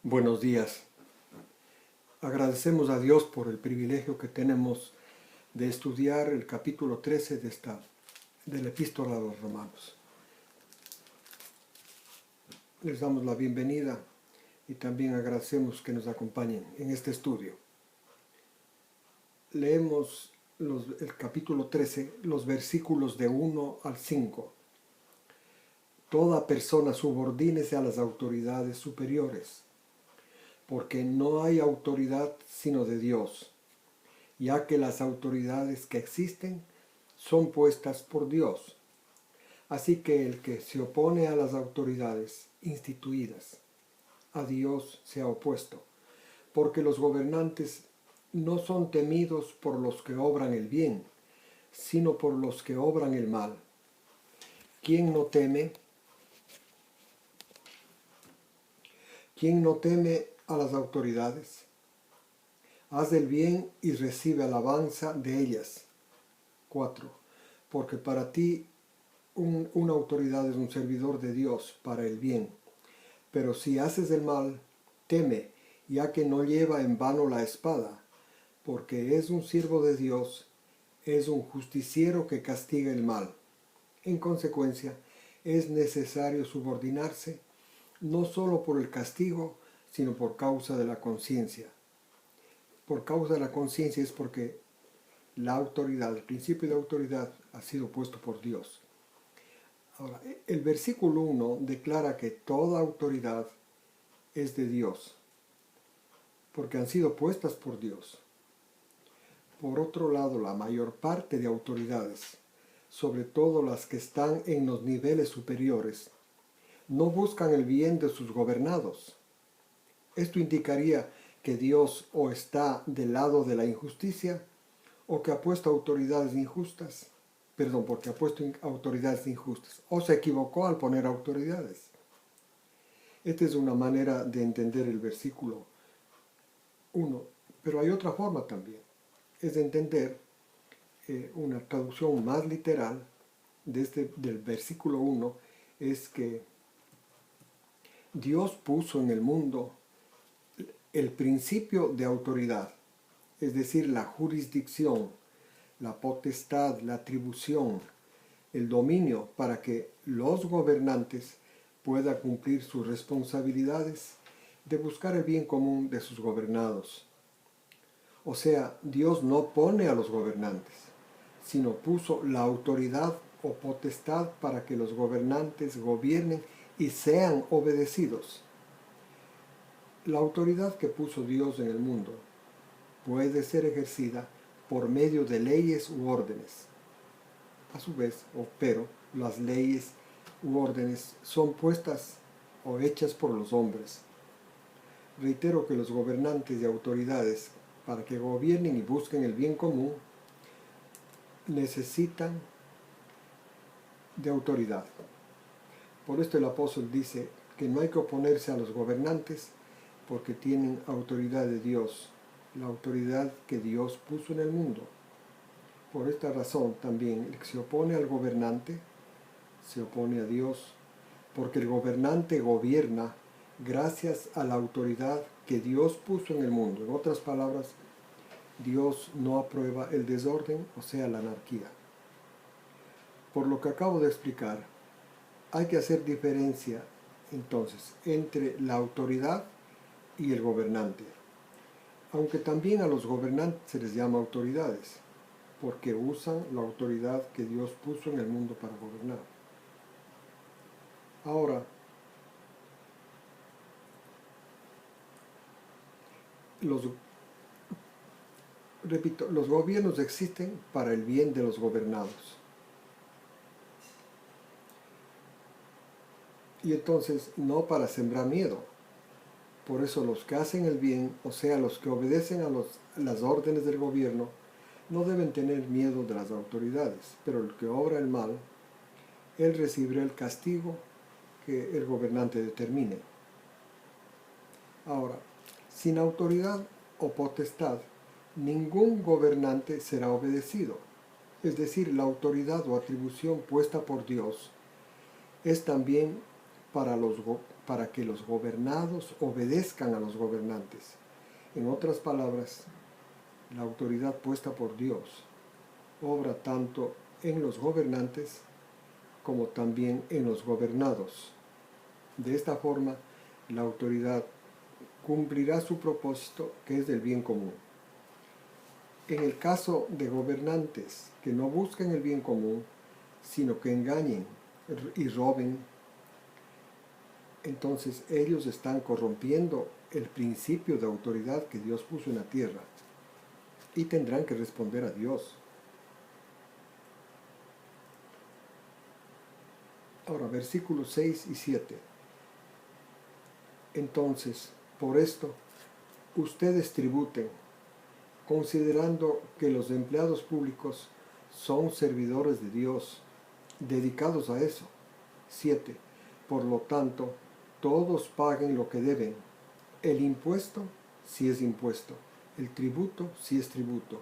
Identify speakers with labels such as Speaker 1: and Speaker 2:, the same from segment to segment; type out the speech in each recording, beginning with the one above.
Speaker 1: Buenos días. Agradecemos a Dios por el privilegio que tenemos de estudiar el capítulo 13 de la Epístola a los Romanos. Les damos la bienvenida y también agradecemos que nos acompañen en este estudio. Leemos el capítulo 13, los versículos de 1 al 5. Toda persona subordínese a las autoridades superiores, porque no hay autoridad sino de Dios, ya que las autoridades que existen son puestas por Dios. Así que el que se opone a las autoridades instituidas, a Dios se ha opuesto, porque los gobernantes no son temidos por los que obran el bien, sino por los que obran el mal. ¿Quién no teme? ¿Quién no teme a las autoridades? Haz el bien y recibe alabanza de ellas. 4. Porque para ti una autoridad es un servidor de Dios para el bien. Pero si haces el mal, teme, ya que no lleva en vano la espada, porque es un siervo de Dios, es un justiciero que castiga el mal. En consecuencia, es necesario subordinarse, no solo por el castigo, sino por causa de la conciencia. Por causa de la conciencia es porque la autoridad, el principio de autoridad ha sido puesto por Dios. Ahora, el versículo 1 declara que toda autoridad es de Dios, porque han sido puestas por Dios. Por otro lado, la mayor parte de autoridades, sobre todo las que están en los niveles superiores, no buscan el bien de sus gobernados. Esto indicaría que Dios o está del lado de la injusticia o que ha puesto autoridades injustas, porque ha puesto autoridades injustas, o se equivocó al poner autoridades. Esta es una manera de entender el versículo 1, pero hay otra forma también, es de entender una traducción más literal del versículo 1, es que Dios puso en el mundo el principio de autoridad, es decir, la jurisdicción, la potestad, la atribución, el dominio para que los gobernantes puedan cumplir sus responsabilidades de buscar el bien común de sus gobernados. O sea, Dios no pone a los gobernantes, sino puso la autoridad o potestad para que los gobernantes gobiernen y sean obedecidos. La autoridad que puso Dios en el mundo puede ser ejercida por medio de leyes u órdenes. A su vez, pero las leyes u órdenes son puestas o hechas por los hombres. Reitero que los gobernantes y autoridades, para que gobiernen y busquen el bien común, necesitan de autoridad. Por esto el apóstol dice que no hay que oponerse a los gobernantes porque tienen autoridad de Dios, la autoridad que Dios puso en el mundo. Por esta razón también el que se opone al gobernante se opone a Dios, porque el gobernante gobierna gracias a la autoridad que Dios puso en el mundo. En otras palabras, Dios no aprueba el desorden, o sea, la anarquía. Por lo que acabo de explicar, hay que hacer diferencia entonces entre la autoridad y el gobernante. Aunque también a los gobernantes se les llama autoridades, porque usan la autoridad que Dios puso en el mundo para gobernar. Ahora, los gobiernos existen para el bien de los gobernados. Y entonces no para sembrar miedo. Por eso los que hacen el bien, o sea, los que obedecen a las órdenes del gobierno, no deben tener miedo de las autoridades, pero el que obra el mal, él recibirá el castigo que el gobernante determine. Ahora, sin autoridad o potestad, ningún gobernante será obedecido. Es decir, la autoridad o atribución puesta por Dios es también para los para que los gobernados obedezcan a los gobernantes. En otras palabras, la autoridad puesta por Dios obra tanto en los gobernantes como también en los gobernados. De esta forma, la autoridad cumplirá su propósito, que es del bien común. En el caso de gobernantes que no buscan el bien común, sino que engañen y roben, entonces ellos están corrompiendo el principio de autoridad que Dios puso en la tierra y tendrán que responder a Dios. Ahora, versículos 6 y 7. Entonces, por esto, ustedes tributen, considerando que los empleados públicos son servidores de Dios, dedicados a eso. 7. Por lo tanto, todos paguen lo que deben. El impuesto, si es impuesto. El tributo, si es tributo.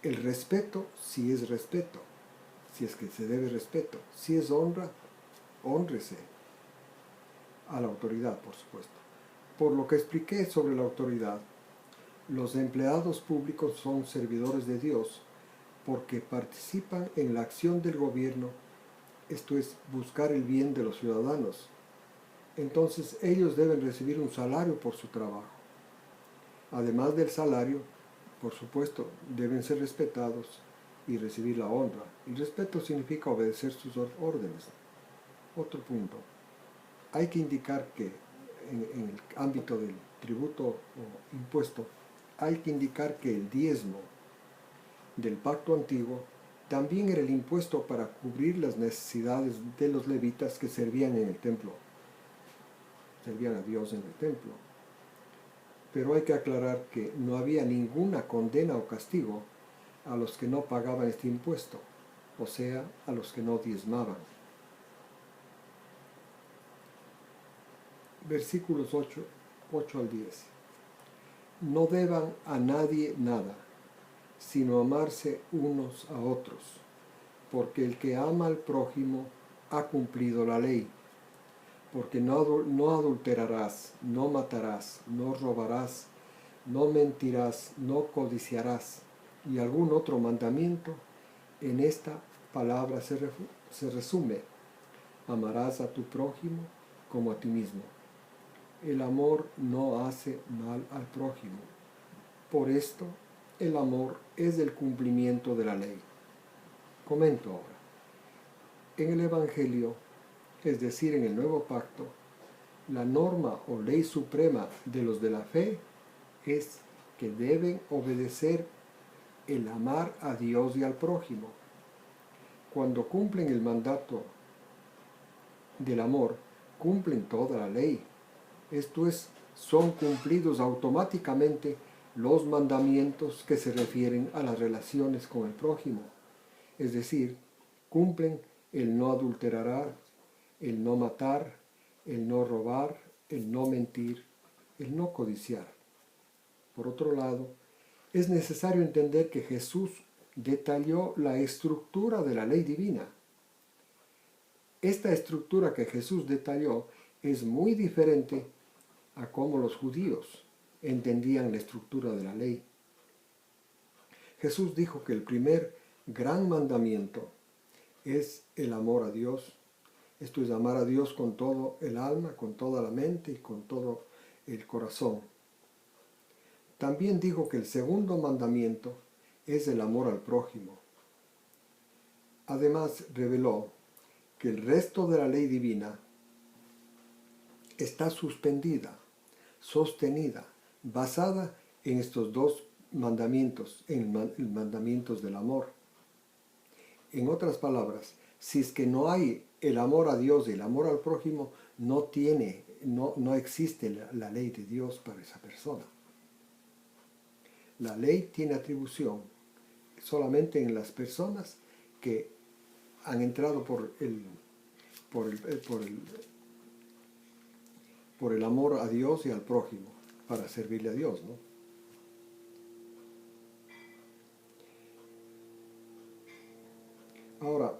Speaker 1: El respeto, si es respeto. Si es que se debe respeto. Si es honra, hónrese a la autoridad, por supuesto. Por lo que expliqué sobre la autoridad, los empleados públicos son servidores de Dios porque participan en la acción del gobierno, esto es, buscar el bien de los ciudadanos. Entonces ellos deben recibir un salario por su trabajo. Además del salario, por supuesto, deben ser respetados y recibir la honra. El respeto significa obedecer sus órdenes. Otro punto. Hay que indicar que en el ámbito del tributo o impuesto, hay que indicar que el diezmo del pacto antiguo también era el impuesto para cubrir las necesidades de los levitas que servían en el templo. Servían a Dios en el templo. Pero hay que aclarar que no había ninguna condena o castigo a los que no pagaban este impuesto, o sea, a los que no diezmaban. Versículos 8 al 10. No deban a nadie nada, sino amarse unos a otros, porque el que ama al prójimo ha cumplido la ley. Porque no adulterarás, no matarás, no robarás, no mentirás, no codiciarás, y algún otro mandamiento. En esta palabra se resume: amarás a tu prójimo como a ti mismo. El amor no hace mal al prójimo. Por esto, el amor es el cumplimiento de la ley. Comento ahora. En el Evangelio, es decir, en el Nuevo Pacto, la norma o ley suprema de los de la fe es que deben obedecer el amar a Dios y al prójimo. Cuando cumplen el mandato del amor, cumplen toda la ley. Esto es, son cumplidos automáticamente los mandamientos que se refieren a las relaciones con el prójimo. Es decir, cumplen el no adulterar, el no matar, el no robar, el no mentir, el no codiciar. Por otro lado, es necesario entender que Jesús detalló la estructura de la ley divina. Esta estructura que Jesús detalló es muy diferente a cómo los judíos entendían la estructura de la ley. Jesús dijo que el primer gran mandamiento es el amor a Dios. Esto es amar a Dios con todo el alma, con toda la mente y con todo el corazón. También dijo que el segundo mandamiento es el amor al prójimo. Además reveló que el resto de la ley divina está suspendida, sostenida, basada en estos dos mandamientos, en los mandamientos del amor. En otras palabras, si es que no hay el amor a Dios y el amor al prójimo, no existe la ley de Dios para esa persona. La ley tiene atribución solamente en las personas que han entrado por el amor a Dios y al prójimo, para servirle a Dios, ¿no? Ahora,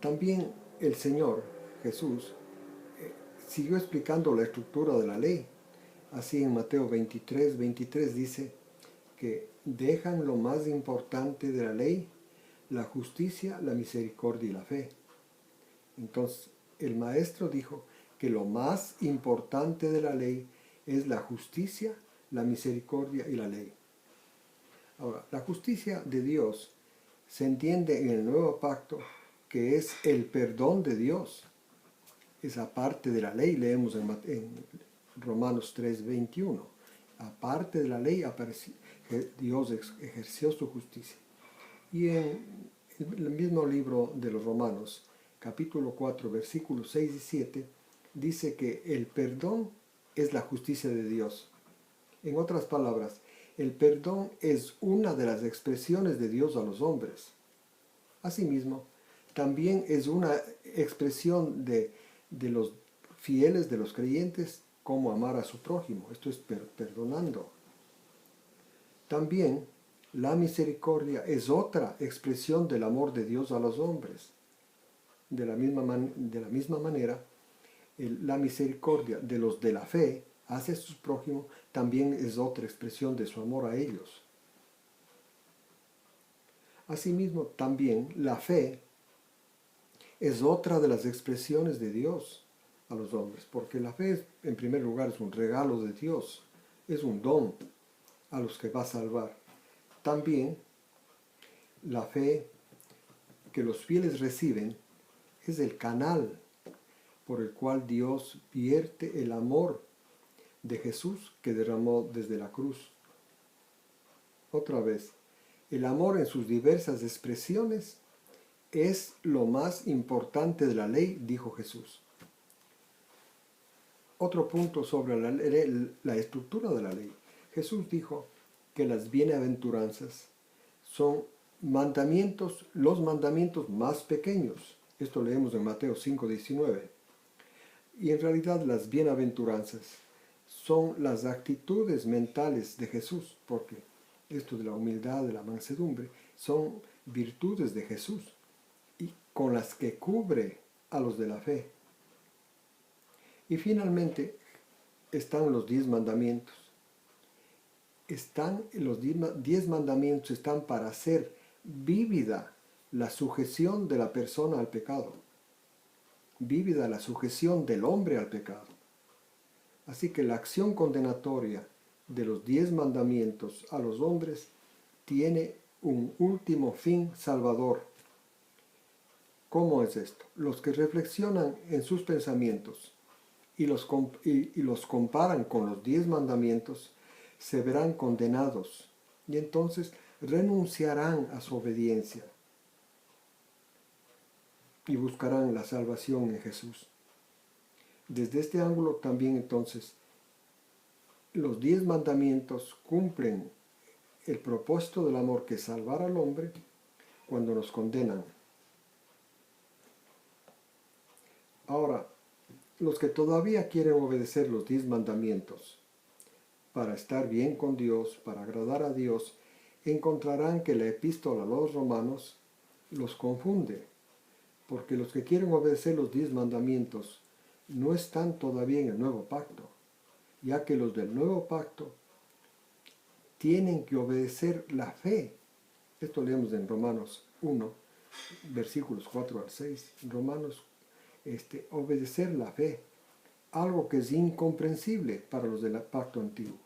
Speaker 1: también el Señor Jesús siguió explicando la estructura de la ley. Así en Mateo 23 dice que dejan lo más importante de la ley, la justicia, la misericordia y la fe. Entonces, el maestro dijo que lo más importante de la ley es la justicia, la misericordia y la ley. Ahora, la justicia de Dios se entiende en el nuevo pacto que es el perdón de Dios. Esa parte de la ley leemos en Romanos 3:21. Aparte de la ley, Dios ejerció su justicia. Y en el mismo libro de los Romanos, capítulo 4, versículos 6 y 7, dice que el perdón es la justicia de Dios. En otras palabras, el perdón es una de las expresiones de Dios a los hombres. Asimismo, también es una expresión de los fieles, de los creyentes, cómo amar a su prójimo. Esto es perdonando. También la misericordia es otra expresión del amor de Dios a los hombres. De la misma manera, la misericordia de los de la fe hacia su prójimo también es otra expresión de su amor a ellos. Asimismo, también la fe es otra de las expresiones de Dios a los hombres, porque la fe, en primer lugar, es un regalo de Dios, es un don a los que va a salvar. También la fe que los fieles reciben es el canal por el cual Dios vierte el amor de Jesús que derramó desde la cruz. Otra vez, el amor en sus diversas expresiones es lo más importante de la ley, dijo Jesús. Otro punto sobre la estructura de la ley. Jesús dijo que las bienaventuranzas son mandamientos, los mandamientos más pequeños. Esto leemos en Mateo 5:19. Y en realidad las bienaventuranzas son las actitudes mentales de Jesús, porque esto de la humildad, de la mansedumbre, son virtudes de Jesús y con las que cubre a los de la fe. Y finalmente están los 10 mandamientos. Los 10 mandamientos están para hacer vívida la sujeción de la persona al pecado, vívida la sujeción del hombre al pecado. Así que la acción condenatoria de los 10 mandamientos a los hombres tiene un último fin salvador. ¿Cómo es esto? Los que reflexionan en sus pensamientos y los comparan con los 10 mandamientos se verán condenados y entonces renunciarán a su obediencia y buscarán la salvación en Jesús. Desde este ángulo también entonces los 10 mandamientos cumplen el propósito del amor, que es salvar al hombre cuando nos condenan. Ahora, los que todavía quieren obedecer los 10 mandamientos para estar bien con Dios, para agradar a Dios, encontrarán que la epístola a los romanos los confunde, porque los que quieren obedecer los 10 mandamientos no están todavía en el nuevo pacto, ya que los del nuevo pacto tienen que obedecer la fe. Esto leemos en Romanos 1, versículos 4 al 6. Romanos, obedecer la fe, algo que es incomprensible para los del pacto antiguo.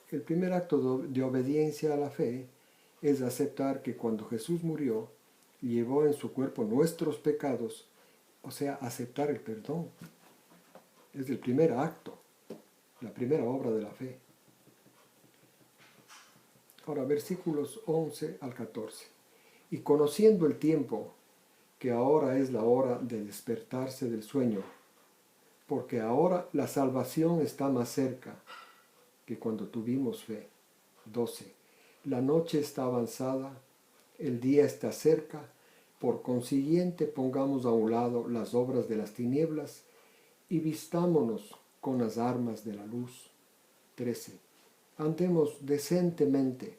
Speaker 1: El primer acto de obediencia a la fe es aceptar que cuando Jesús murió, llevó en su cuerpo nuestros pecados, o sea, aceptar el perdón. Es el primer acto, la primera obra de la fe. Ahora, versículos 11 al 14. Y conociendo el tiempo, que ahora es la hora de despertarse del sueño, porque ahora la salvación está más cerca que cuando tuvimos fe. 12. La noche está avanzada, el día está cerca, por consiguiente pongamos a un lado las obras de las tinieblas y vistámonos con las armas de la luz. 13. Andemos decentemente,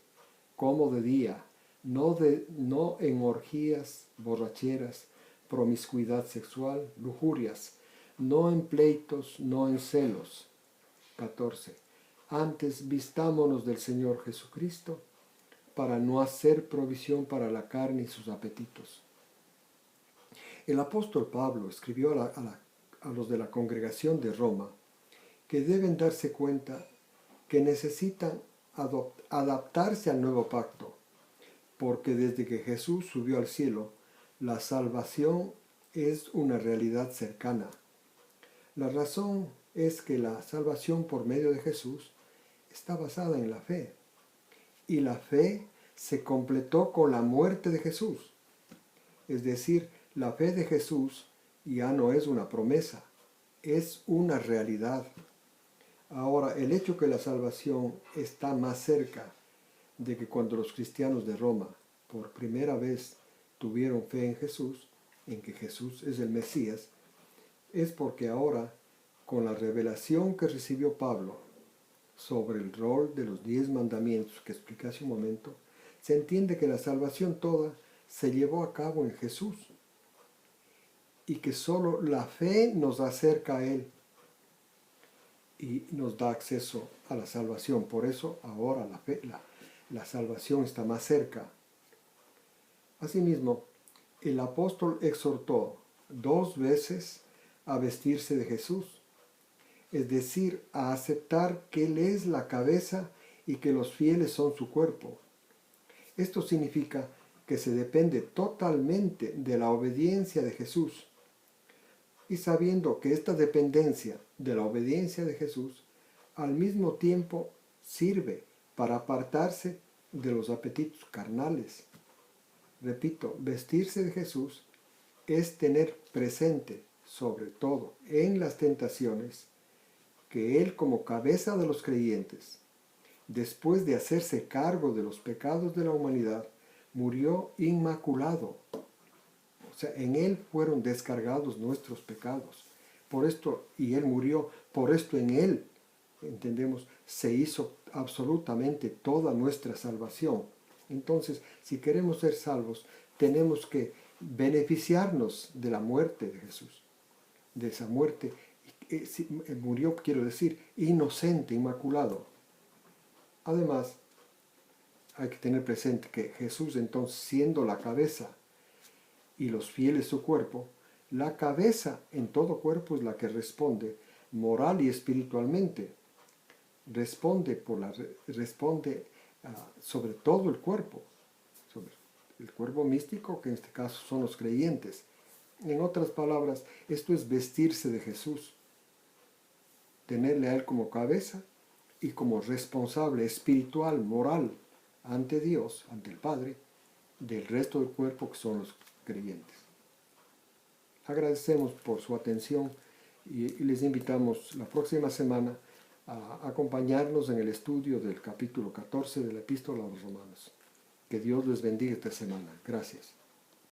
Speaker 1: como de día, no en orgías, borracheras, promiscuidad sexual, lujurias, no en pleitos, no en celos. 14. Antes vistámonos del Señor Jesucristo para no hacer provisión para la carne y sus apetitos. El apóstol Pablo escribió a los de la congregación de Roma que deben darse cuenta que necesitan adaptarse al nuevo pacto, porque desde que Jesús subió al cielo, la salvación es una realidad cercana. La razón es que la salvación por medio de Jesús está basada en la fe, y la fe se completó con la muerte de Jesús. Es decir, la fe de Jesús ya no es una promesa, es una realidad. Ahora, el hecho que la salvación está más cerca de que cuando los cristianos de Roma por primera vez tuvieron fe en Jesús, en que Jesús es el Mesías, es porque ahora, con la revelación que recibió Pablo sobre el rol de los 10 mandamientos que expliqué hace un momento, se entiende que la salvación toda se llevó a cabo en Jesús y que solo la fe nos acerca a Él y nos da acceso a la salvación. Por eso ahora la salvación está más cerca. Asimismo, el apóstol exhortó 2 veces a vestirse de Jesús, es decir, a aceptar que Él es la cabeza y que los fieles son su cuerpo. Esto significa que se depende totalmente de la obediencia de Jesús. Y sabiendo que esta dependencia de la obediencia de Jesús al mismo tiempo sirve para apartarse de los apetitos carnales. Repito, vestirse de Jesús es tener presente, sobre todo en las tentaciones, que Él como cabeza de los creyentes, después de hacerse cargo de los pecados de la humanidad, murió inmaculado. O sea, en Él fueron descargados nuestros pecados. Por esto, y Él murió, por esto en Él, entendemos, se hizo absolutamente toda nuestra salvación. Entonces, si queremos ser salvos, tenemos que beneficiarnos de la muerte de Jesús, de esa muerte. Murió, quiero decir, inocente, inmaculado. Además, hay que tener presente que Jesús, entonces, siendo la cabeza y los fieles su cuerpo, la cabeza en todo cuerpo es la que responde moral y espiritualmente. Responde sobre todo el cuerpo, sobre el cuerpo místico, que en este caso son los creyentes. En otras palabras, esto es vestirse de Jesús, tenerle a Él como cabeza y como responsable espiritual, moral, ante Dios, ante el Padre, del resto del cuerpo que son los creyentes. Agradecemos por su atención y les invitamos la próxima semana a acompañarnos en el estudio del capítulo 14 de la Epístola a los Romanos. Que Dios les bendiga esta semana. Gracias.